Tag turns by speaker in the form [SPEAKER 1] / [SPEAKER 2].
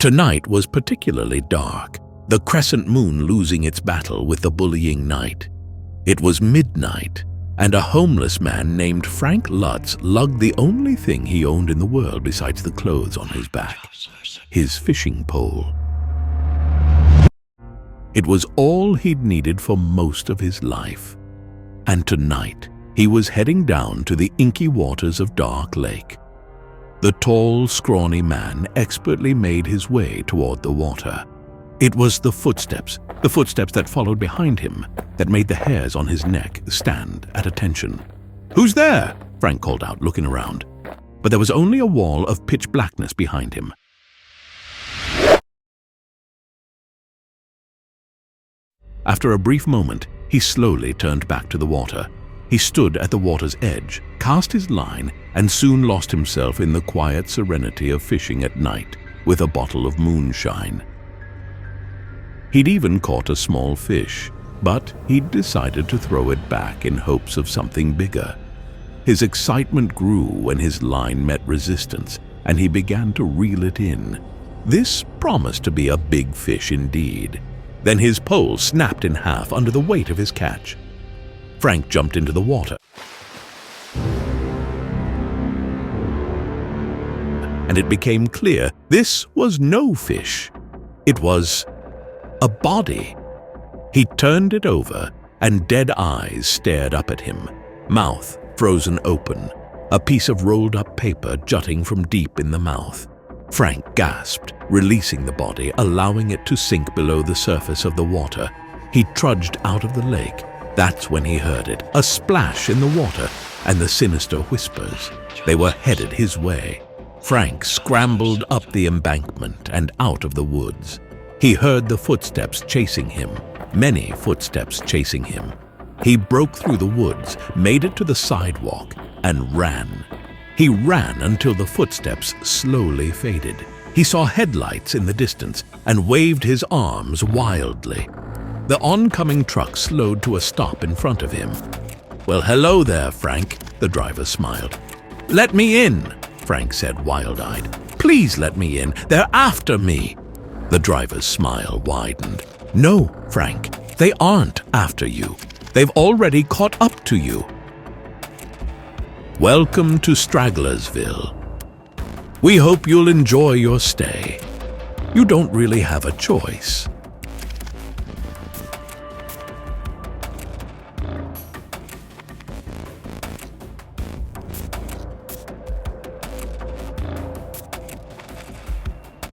[SPEAKER 1] Tonight was particularly dark, the crescent moon losing its battle with the bullying night. It was midnight, and a homeless man named Frank Lutz lugged the only thing he owned in the world besides the clothes on his back, his fishing pole. It was all he'd needed for most of his life. And tonight, he was heading down to the inky waters of Dark Lake. The tall, scrawny man expertly made his way toward the water. It was the footsteps that followed behind him, that made the hairs on his neck stand at attention. "Who's there?" Frank called out, looking around. But there was only a wall of pitch blackness behind him. After a brief moment, he slowly turned back to the water. He stood at the water's edge, cast his line, and soon lost himself in the quiet serenity of fishing at night with a bottle of moonshine. He'd even caught a small fish, but he'd decided to throw it back in hopes of something bigger. His excitement grew when his line met resistance, and he began to reel it in. This promised to be a big fish indeed. Then his pole snapped in half under the weight of his catch. Frank jumped into the water, and it became clear this was no fish. It was a body. He turned it over, and dead eyes stared up at him, mouth frozen open, a piece of rolled-up paper jutting from deep in the mouth. Frank gasped, releasing the body, allowing it to sink below the surface of the water. He trudged out of the lake. That's when he heard it, a splash in the water, and the sinister whispers. They were headed his way. Frank scrambled up the embankment and out of the woods. He heard the footsteps chasing him, many footsteps chasing him. He broke through the woods, made it to the sidewalk, and ran. He ran until the footsteps slowly faded. He saw headlights in the distance and waved his arms wildly. The oncoming truck slowed to a stop in front of him. "Well, hello there, Frank," the driver smiled. "Let me in," Frank said, wild-eyed. "Please let me in. They're after me." The driver's smile widened. "No, Frank, they aren't after you. They've already caught up to you." Welcome to Stragglersville. We hope you'll enjoy your stay. You don't really have a choice.